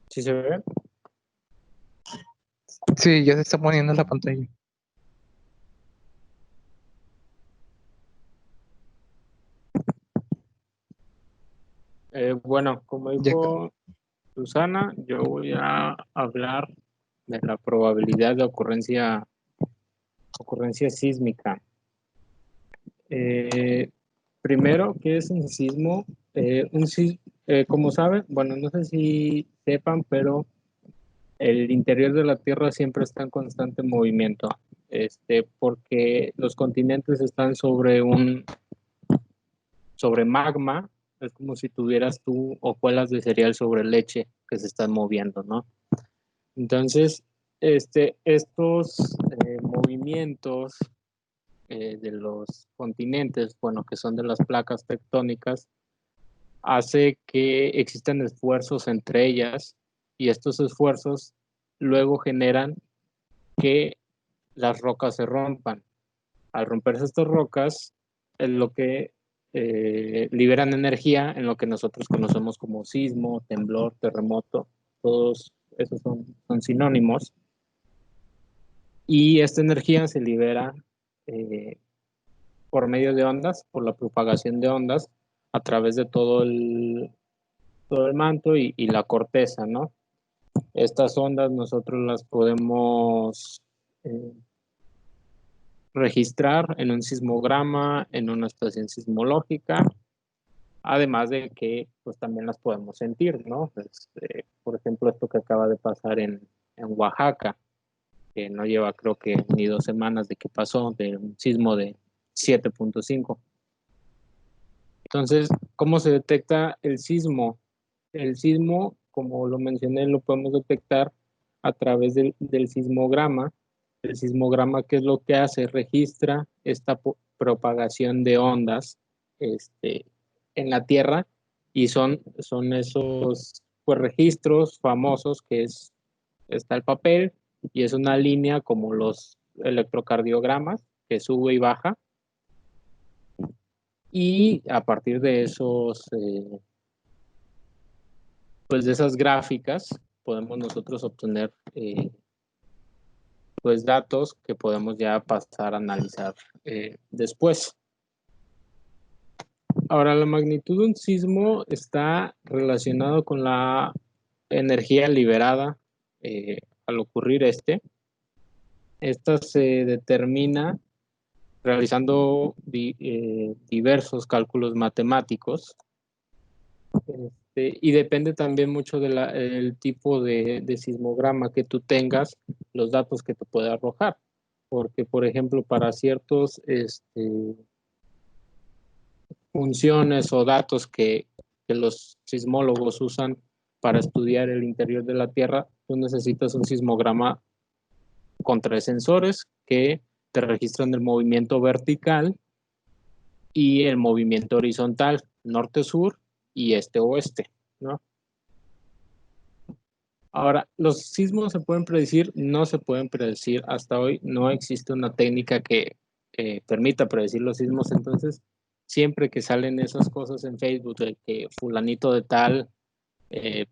¿Sí se ve? Sí, ya se está poniendo en la pantalla. Bueno, como Ya, dijo Susana, yo voy a hablar de la probabilidad de ocurrencia sísmica. Eh, Primero, ¿qué es un sismo? Como saben, bueno, no sé si sepan, pero el interior de la Tierra siempre está en constante movimiento, porque los continentes están sobre magma. Es como si tuvieras tú hojuelas de cereal sobre leche que se están moviendo, ¿no? Entonces, estos movimientos de los continentes, bueno, que son de las placas tectónicas, hace que existan esfuerzos entre ellas, y estos esfuerzos luego generan que las rocas se rompan. Al romperse estas rocas, es lo que liberan energía en lo que nosotros conocemos como sismo, temblor, terremoto. Todos esos son sinónimos. Y esta energía se libera eh, por medio de ondas, por la propagación de ondas a través de todo el manto y la corteza, ¿no? Estas ondas nosotros las podemos eh, registrar en un sismograma, en una estación sismológica, además de que pues también las podemos sentir, ¿no? Por ejemplo, esto que acaba de pasar en Oaxaca, que no lleva creo que ni 2 semanas de que pasó, de un sismo de 7.5. Entonces, ¿cómo se detecta el sismo? El sismo, como lo mencioné, lo podemos detectar a través del sismograma. El sismograma, ¿qué es lo que hace? Registra esta propagación de ondas este, en la Tierra, y son esos pues, registros famosos está el papel, y es una línea como los electrocardiogramas que sube y baja, y a partir de pues de esas gráficas podemos nosotros obtener pues datos que podemos ya pasar a analizar después. Ahora, la magnitud de un sismo está relacionado con la energía liberada al ocurrir Esta se determina realizando diversos cálculos matemáticos, y depende también mucho del tipo de sismograma que tú tengas, los datos que te puede arrojar. Porque, por ejemplo, para ciertos funciones o datos que los sismólogos usan para estudiar el interior de la Tierra, tú necesitas un sismograma con 3 sensores que te registran el movimiento vertical y el movimiento horizontal, norte-sur y este-oeste, ¿no? Ahora, ¿los sismos se pueden predecir? No se pueden predecir. Hasta hoy no existe una técnica que permita predecir los sismos. Entonces, siempre que salen esas cosas en Facebook de que fulanito de tal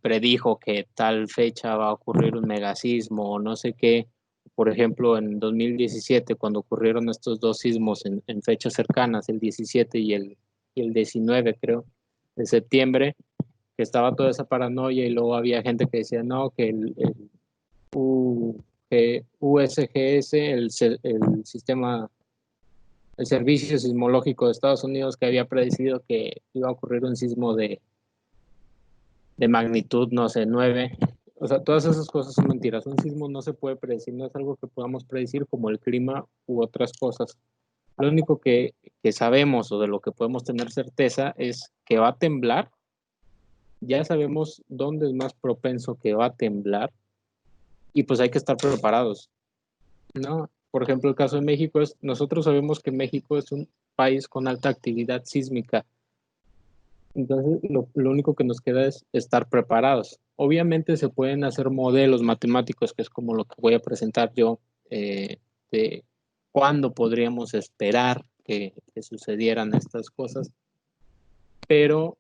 predijo que tal fecha va a ocurrir un megasismo o no sé qué, por ejemplo, en 2017, cuando ocurrieron estos dos sismos en fechas cercanas, el 17 y el 19, creo, de septiembre, que estaba toda esa paranoia, y luego había gente que decía, no, que USGS, el sistema, el Servicio Sismológico de Estados Unidos, que había predecido que iba a ocurrir un sismo de magnitud, no sé, 9. O sea, todas esas cosas son mentiras. Un sismo no se puede predecir, no es algo que podamos predecir como el clima u otras cosas. Lo único que sabemos o de lo que podemos tener certeza es que va a temblar. Ya sabemos dónde es más propenso que va a temblar, y pues hay que estar preparados, ¿no? Por ejemplo, el caso de México nosotros sabemos que México es un país con alta actividad sísmica. Entonces, lo único que nos queda es estar preparados. Obviamente se pueden hacer modelos matemáticos, que es como lo que voy a presentar yo, de cuándo podríamos esperar que sucedieran estas cosas, pero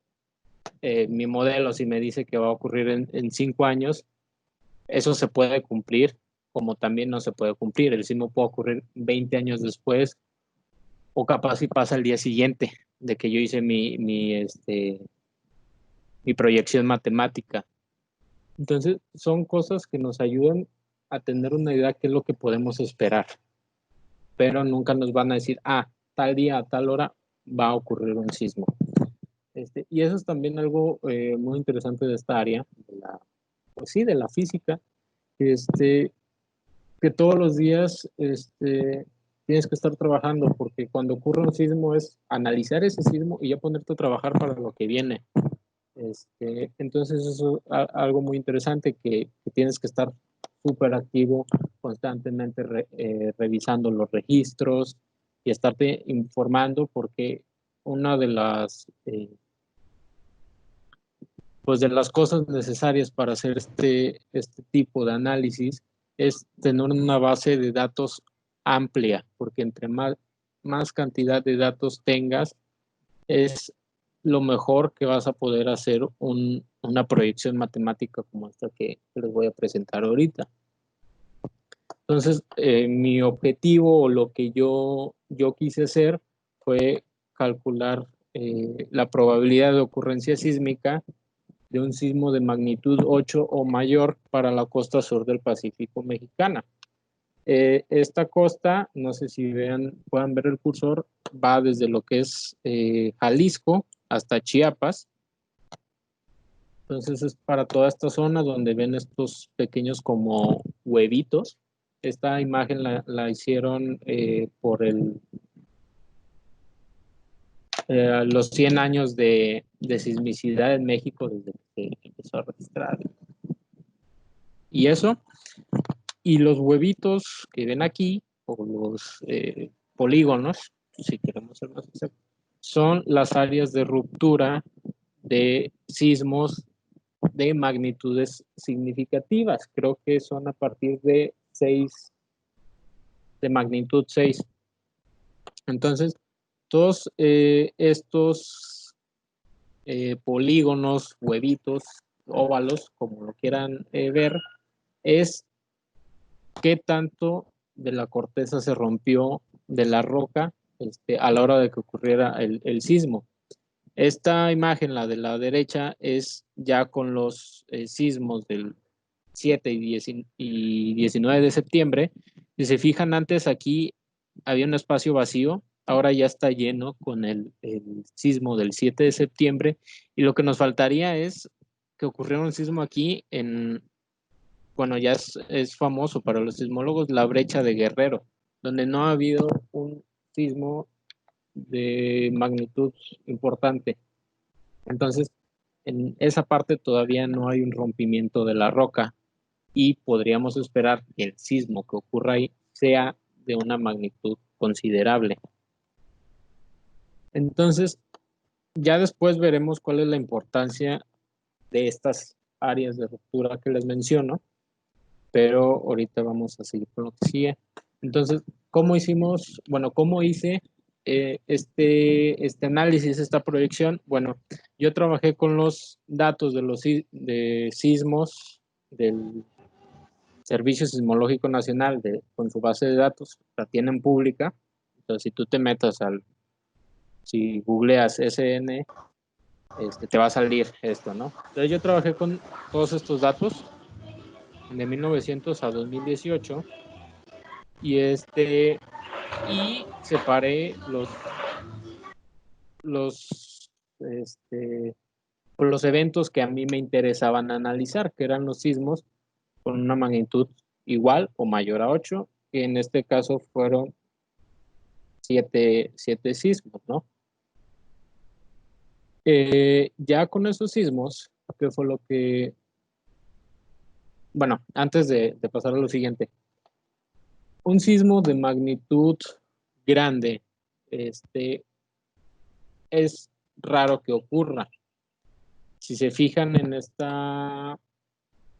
mi modelo, si me dice que va a ocurrir en 5 años, eso se puede cumplir, como también no se puede cumplir. El sismo puede ocurrir 20 años después, o capaz si pasa el día siguiente de que yo hice mi proyección matemática. Entonces, son cosas que nos ayudan a tener una idea de qué es lo que podemos esperar, pero nunca nos van a decir, tal día, a tal hora va a ocurrir un sismo. Y eso es también algo muy interesante de esta área, pues sí, de la física, que todos los días tienes que estar trabajando, porque cuando ocurre un sismo es analizar ese sismo y ya ponerte a trabajar para lo que viene. Entonces eso es algo muy interesante que tienes que estar súper activo, constantemente revisando los registros y estarte informando, porque una de pues de las cosas necesarias para hacer este tipo de análisis es tener una base de datos amplia, porque entre más cantidad de datos tengas, es lo mejor que vas a poder hacer una proyección matemática como esta que les voy a presentar ahorita. Entonces, mi objetivo o lo que yo quise hacer fue calcular la probabilidad de ocurrencia sísmica de un sismo de magnitud 8 o mayor para la costa sur del Pacífico mexicana. Esta costa, no sé si puedan ver el cursor, va desde lo que es Jalisco hasta Chiapas. Entonces es para toda esta zona donde ven estos pequeños como huevitos. Esta imagen la hicieron por los 100 años de sismicidad en México desde que se empezó a registrar. Y eso, y los huevitos que ven aquí, o los polígonos, si queremos ser más exactos, son las áreas de ruptura de sismos de magnitudes significativas. Creo que son a partir de 6, de magnitud 6. Entonces, todos estos polígonos, huevitos, óvalos, como lo quieran ver, es qué tanto de la corteza se rompió de la roca a la hora de que ocurriera el sismo. Esta imagen, la de la derecha, es ya con los sismos del 7 y 19 de septiembre. Si se fijan, antes aquí había un espacio vacío, ahora ya está lleno con el sismo del 7 de septiembre, y lo que nos faltaría es que ocurriera un sismo aquí bueno, ya es famoso para los sismólogos, la brecha de Guerrero, donde no ha habido un sismo de magnitud importante. Entonces, en esa parte todavía no hay un rompimiento de la roca y podríamos esperar que el sismo que ocurra ahí sea de una magnitud considerable. Entonces, ya después veremos cuál es la importancia de estas áreas de ruptura que les menciono, pero ahorita vamos a seguir con lo que sigue. Entonces, ¿cómo hice este análisis, esta proyección? Bueno, yo trabajé con los datos de sismos del Servicio Sismológico Nacional con su base de datos, la tienen pública. Entonces, si tú te metas si googleas SN, te va a salir esto, ¿no? Entonces, yo trabajé con todos estos datos de 1900 a 2018 y separé los eventos que a mí me interesaban analizar, que eran los sismos con una magnitud igual o mayor a 8, que en este caso fueron 7 sismos, ¿no? Ya con esos sismos, que fue lo que... Bueno, antes de pasar a lo siguiente, un sismo de magnitud grande, es raro que ocurra. Si se fijan en esta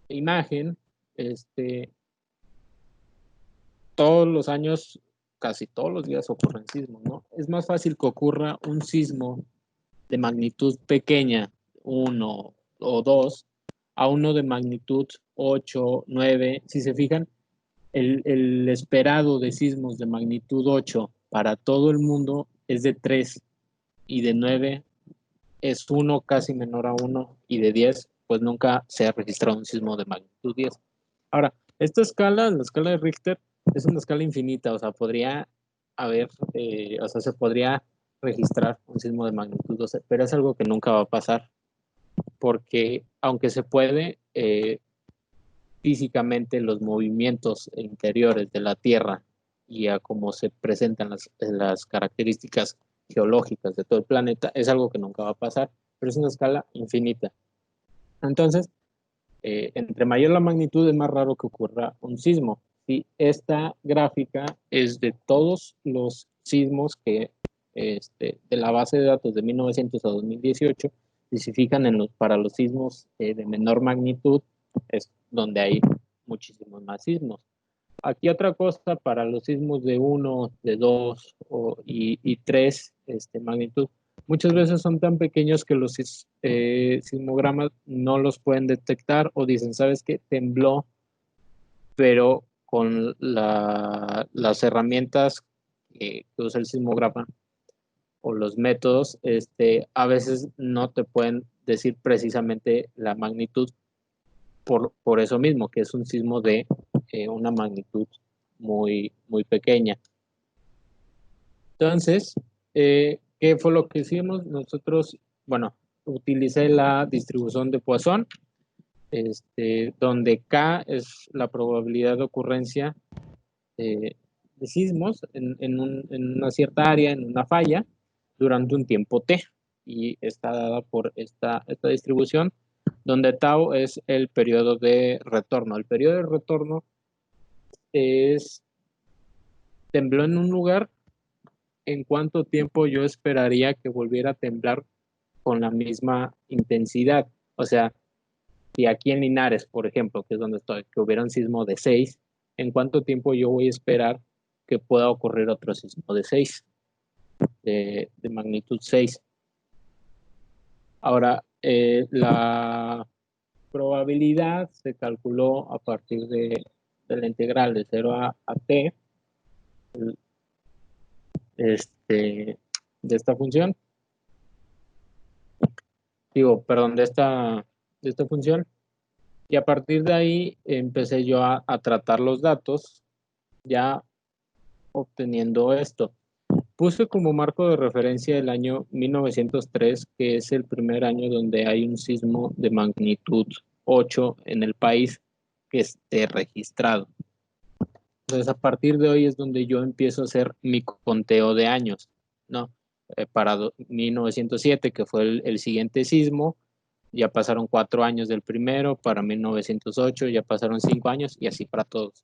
imagen, todos los años, casi todos los días ocurren sismos, ¿no? Es más fácil que ocurra un sismo de magnitud pequeña, 1 o 2 a uno de magnitud 8, 9. Si se fijan, el esperado de sismos de magnitud 8 para todo el mundo es de 3 y de 9 es 1, casi menor a 1, y de 10 pues nunca se ha registrado un sismo de magnitud 10. Ahora, esta escala, la escala de Richter, es una escala infinita, o sea, podría haber, o sea, se podría registrar un sismo de magnitud 12, pero es algo que nunca va a pasar, porque aunque se puede, físicamente los movimientos interiores de la Tierra y a cómo se presentan las características geológicas de todo el planeta, es algo que nunca va a pasar, pero es una escala infinita. Entonces, entre mayor la magnitud, es más raro que ocurra un sismo. ¿Sí? Esta gráfica es de todos los sismos que de la base de datos de 1900 a 2018, y se fijan para los sismos de menor magnitud, es donde hay muchísimos más sismos. Aquí otra cosa, para los sismos de 1, de 2 y 3 magnitud, muchas veces son tan pequeños que los sismogramas no los pueden detectar, o dicen, ¿sabes qué? Tembló, pero con las herramientas que usa el sismograma o los métodos, a veces no te pueden decir precisamente la magnitud, por eso mismo, que es un sismo de una magnitud muy, muy pequeña. Entonces, ¿qué fue lo que hicimos? Nosotros, bueno, utilicé la distribución de Poisson, donde K es la probabilidad de ocurrencia de sismos en una cierta área, en una falla, durante un tiempo T, y está dada por esta distribución, donde tau es el periodo de retorno. El periodo de retorno es, tembló en un lugar, ¿en cuánto tiempo yo esperaría que volviera a temblar con la misma intensidad? O sea, si aquí en Linares, por ejemplo, que es donde estoy, que hubiera un sismo de 6, ¿en cuánto tiempo yo voy a esperar que pueda ocurrir otro sismo de 6, de magnitud 6? Ahora, la probabilidad se calculó a partir de la integral de 0 a t de esta función. Perdón, de esta función. Y a partir de ahí empecé yo a tratar los datos, ya obteniendo esto. Puse como marco de referencia el año 1903, que es el primer año donde hay un sismo de magnitud 8 en el país que esté registrado. Entonces, a partir de hoy es donde yo empiezo a hacer mi conteo de años, ¿no? Para 1907, que fue el siguiente sismo, ya pasaron 4 años del primero. Para 1908 ya pasaron 5 años, y así para todos.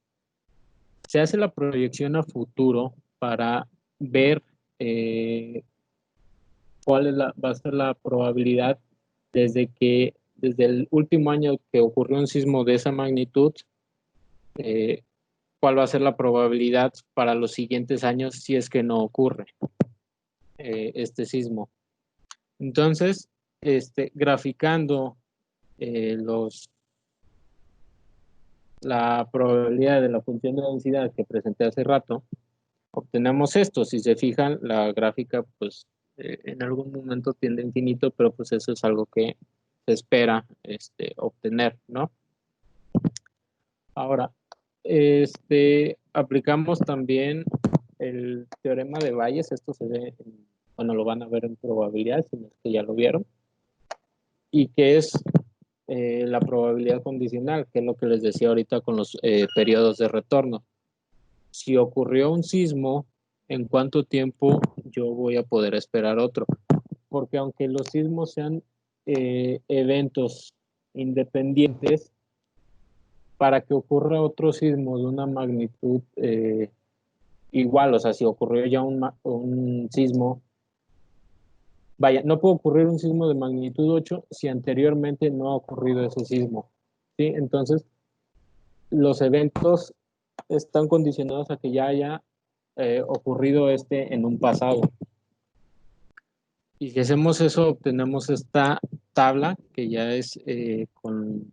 Se hace la proyección a futuro para ver cuál va a ser la probabilidad desde el último año que ocurrió un sismo de esa magnitud, cuál va a ser la probabilidad para los siguientes años si es que no ocurre este sismo. Entonces, graficando la probabilidad de la función de densidad que presenté hace rato, obtenemos esto. Si se fijan, la gráfica, pues, en algún momento tiende a infinito, pero pues eso es algo que se espera obtener, ¿no? Ahora, aplicamos también el teorema de Bayes. Esto se ve, bueno, lo van a ver en probabilidad, si no es que ya lo vieron, y que es la probabilidad condicional, que es lo que les decía ahorita con los periodos de retorno. Si ocurrió un sismo, ¿en cuánto tiempo yo voy a poder esperar otro? Porque aunque los sismos sean eventos independientes, para que ocurra otro sismo de una magnitud igual, o sea, si ocurrió ya un sismo, vaya, no puede ocurrir un sismo de magnitud 8 si anteriormente no ha ocurrido ese sismo, ¿sí? Entonces, los eventos están condicionados a que ya haya ocurrido en un pasado. Y si hacemos eso, obtenemos esta tabla que ya es con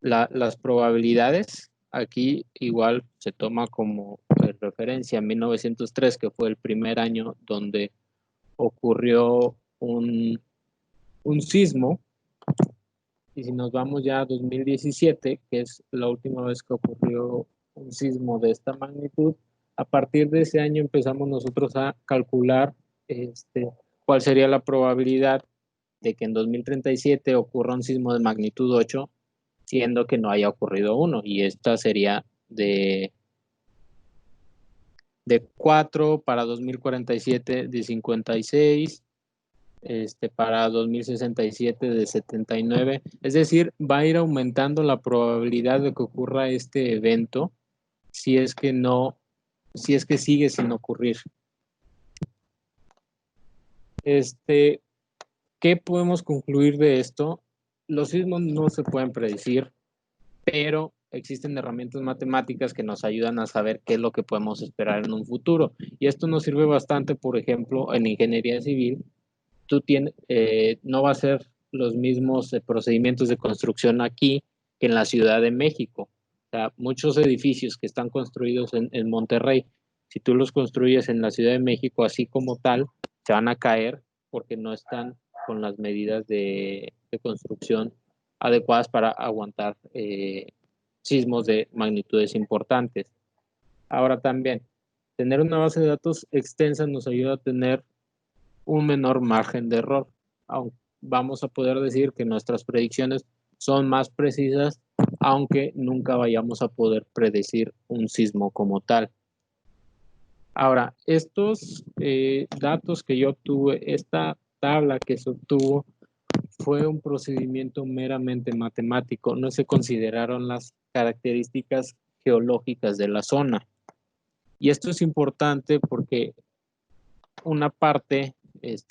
las probabilidades. Aquí igual se toma como referencia 1903, que fue el primer año donde ocurrió un sismo. Y si nos vamos ya a 2017, que es la última vez que ocurrió un sismo de esta magnitud, a partir de ese año empezamos nosotros a calcular cuál sería la probabilidad de que en 2037 ocurra un sismo de magnitud 8, siendo que no haya ocurrido uno. Y esta sería de 4, para 2047 de 56, para 2067 de 79. Es decir, va a ir aumentando la probabilidad de que ocurra este evento si es que sigue sin ocurrir. ¿Qué podemos concluir de esto? Los sismos no se pueden predecir, pero existen herramientas matemáticas que nos ayudan a saber qué es lo que podemos esperar en un futuro. Y esto nos sirve bastante, por ejemplo, en ingeniería civil. No va a ser los mismos procedimientos de construcción aquí que en la Ciudad de México. O sea, muchos edificios que están construidos en Monterrey, si tú los construyes en la Ciudad de México así como tal, se van a caer porque no están con las medidas de construcción adecuadas para aguantar sismos de magnitudes importantes. Ahora también, tener una base de datos extensa nos ayuda a tener un menor margen de error. Vamos a poder decir que nuestras predicciones son más precisas, aunque nunca vayamos a poder predecir un sismo como tal. Ahora, estos datos que yo obtuve, esta tabla que se obtuvo, fue un procedimiento meramente matemático. No se consideraron las características geológicas de la zona. Y esto es importante porque una parte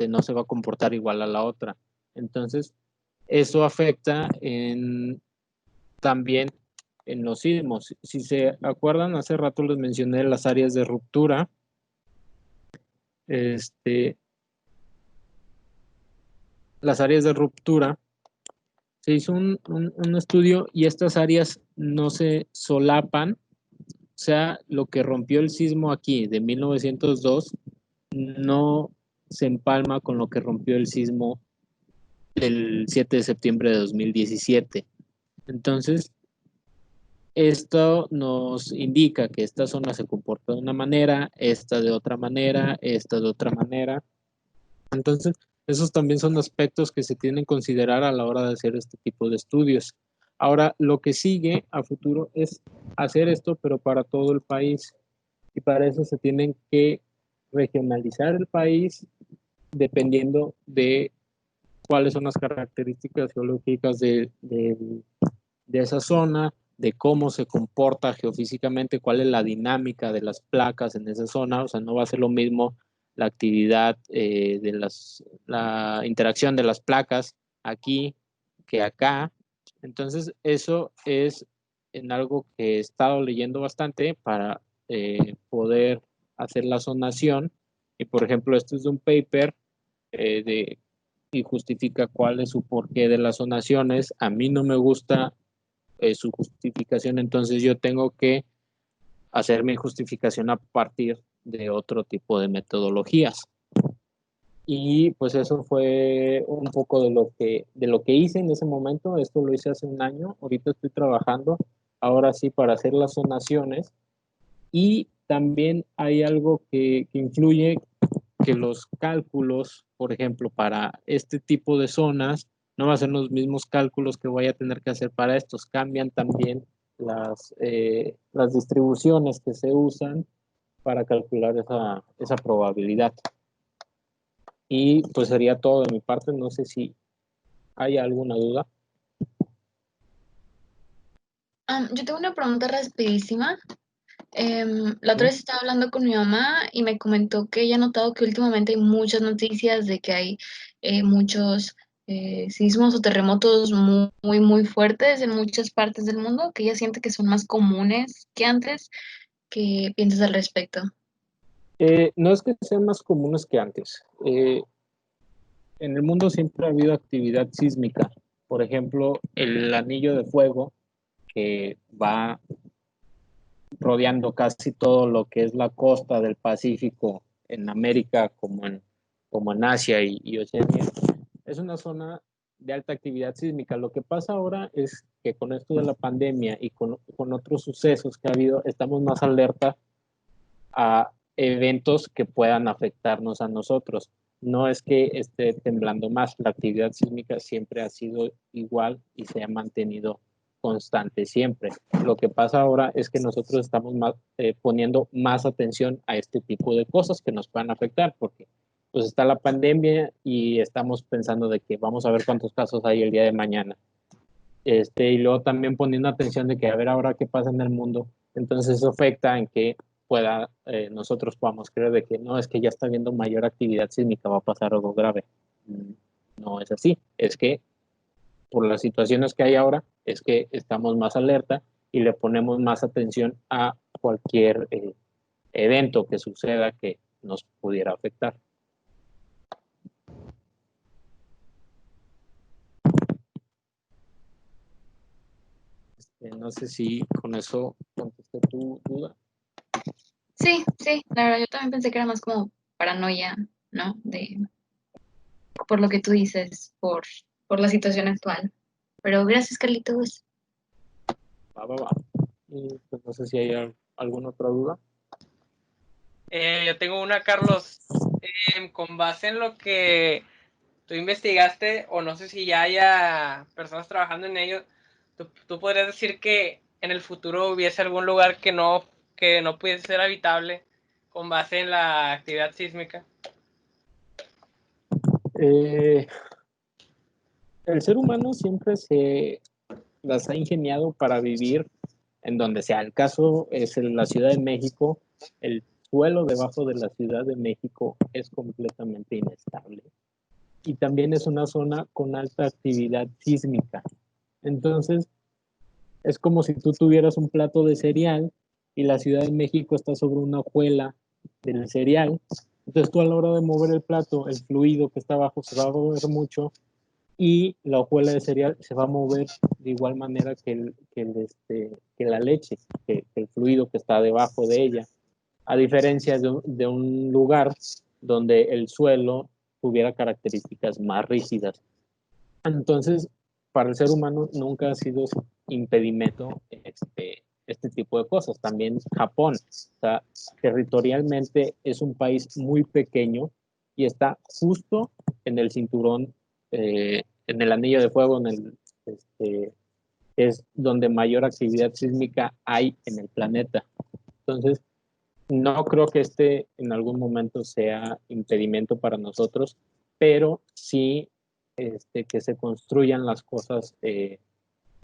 no se va a comportar igual a la otra. Entonces, eso afecta también en los sismos. Si se acuerdan, hace rato les mencioné las áreas de ruptura. Las áreas de ruptura, se hizo un estudio y estas áreas no se solapan. O sea, lo que rompió el sismo aquí de 1902 no se empalma con lo que rompió el sismo el 7 de septiembre de 2017. Entonces, esto nos indica que esta zona se comporta de una manera, esta de otra manera, esta de otra manera. Entonces, esos también son aspectos que se tienen que considerar a la hora de hacer este tipo de estudios. Ahora, lo que sigue a futuro es hacer esto, pero para todo el país. Y para eso se tienen que regionalizar el país dependiendo de cuáles son las características geológicas de esa zona, de cómo se comporta geofísicamente, cuál es la dinámica de las placas en esa zona. O sea, no va a ser lo mismo la actividad la interacción de las placas aquí que acá. Entonces, eso es en algo que he estado leyendo bastante para poder hacer la zonación. Y, por ejemplo, esto es de un paper y justifica cuál es su porqué de las zonaciones. A mí no me gusta su justificación, entonces yo tengo que hacer mi justificación a partir de otro tipo de metodologías. Y pues eso fue un poco de lo que hice en ese momento. Esto lo hice hace un año. Ahorita estoy trabajando, ahora sí, para hacer las zonaciones. Y también hay algo que influye, que los cálculos, por ejemplo, para este tipo de zonas, no van a ser los mismos cálculos que voy a tener que hacer para estos. Cambian también las distribuciones que se usan para calcular esa probabilidad. Y pues sería todo de mi parte. No sé si hay alguna duda. Yo tengo una pregunta rapidísima. La otra vez estaba hablando con mi mamá y me comentó que ella ha notado que últimamente hay muchas noticias de que hay muchos sismos o terremotos muy, muy fuertes en muchas partes del mundo, que ella siente que son más comunes que antes. ¿Qué piensas al respecto? No es que sean más comunes que antes. en el mundo siempre ha habido actividad sísmica. Por ejemplo, el anillo de fuego que va rodeando casi todo lo que es la costa del Pacífico en América como en Asia y Oceanía. Es una zona de alta actividad sísmica. Lo que pasa ahora es que con esto de la pandemia y con otros sucesos que ha habido, estamos más alerta a eventos que puedan afectarnos a nosotros. No es que esté temblando más, la actividad sísmica siempre ha sido igual y se ha mantenido constante siempre. Lo que pasa ahora es que nosotros estamos poniendo más atención a este tipo de cosas que nos puedan afectar, porque pues está la pandemia y estamos pensando de que vamos a ver cuántos casos hay el día de mañana. Y luego también poniendo atención de que a ver ahora qué pasa en el mundo. Entonces eso afecta en que nosotros podamos creer de que no, es que ya está habiendo mayor actividad sísmica, va a pasar algo grave. No es así, es que por las situaciones que hay ahora, es que estamos más alerta y le ponemos más atención a cualquier evento que suceda que nos pudiera afectar. No sé si con eso contesté tu duda. Sí, la verdad, yo también pensé que era más como paranoia, ¿no? Por lo que tú dices, por la situación actual. Pero gracias, Carlitos. Va. Y pues no sé si hay alguna otra duda. Yo tengo una, Carlos. Con base en lo que tú investigaste, o no sé si ya haya personas trabajando en ello, tú podrías decir que en el futuro hubiese algún lugar que no pudiese ser habitable con base en la actividad sísmica. El ser humano siempre se las ha ingeniado para vivir en donde sea. El caso es en la Ciudad de México. El suelo debajo de la Ciudad de México es completamente inestable. Y también es una zona con alta actividad sísmica. Entonces, es como si tú tuvieras un plato de cereal y la Ciudad de México está sobre una hojuela del cereal. Entonces tú a la hora de mover el plato, el fluido que está abajo se va a mover mucho y la hojuela de cereal se va a mover de igual manera que la leche, que el fluido que está debajo de ella, a diferencia de un lugar donde el suelo tuviera características más rígidas. Entonces, para el ser humano nunca ha sido impedimento este tipo de cosas. También Japón, o sea, territorialmente es un país muy pequeño y está justo en el cinturón, en el anillo de fuego, es donde mayor actividad sísmica hay en el planeta. Entonces, no creo que en algún momento sea impedimento para nosotros, pero sí que se construyan las cosas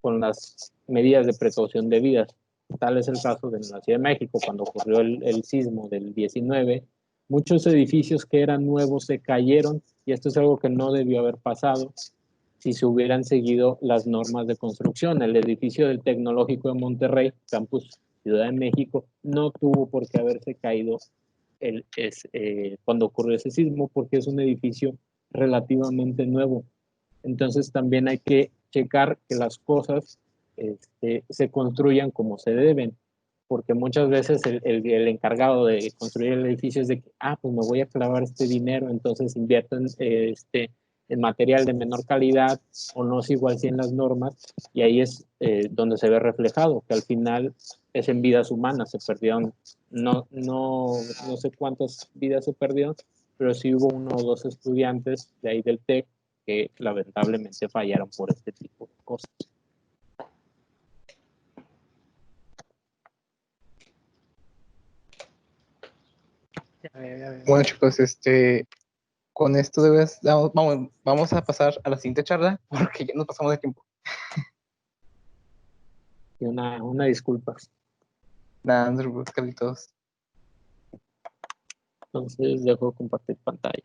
con las medidas de precaución debidas. Tal es el caso de la Ciudad de México, cuando ocurrió el sismo del 19, muchos edificios que eran nuevos se cayeron y esto es algo que no debió haber pasado si se hubieran seguido las normas de construcción. El edificio del Tecnológico de Monterrey, Campus Ciudad de México, no tuvo por qué haberse caído cuando ocurrió ese sismo porque es un edificio relativamente nuevo. Entonces también hay que checar que las cosas se construyan como se deben, porque muchas veces el encargado de construir el edificio es de que, pues me voy a clavar este dinero, entonces invierto en material de menor calidad o no es igual si en las normas, y ahí es donde se ve reflejado, que al final es en vidas humanas, se perdieron, no sé cuántas vidas se perdieron, pero sí hubo uno o dos estudiantes de ahí del TEC que lamentablemente fallaron por este tipo de cosas. Bueno, chicos, con esto vamos a pasar a la siguiente charla porque ya nos pasamos de tiempo. Y una disculpa. Nada, no se preocupen, Carlitos. Entonces dejo de compartir pantalla.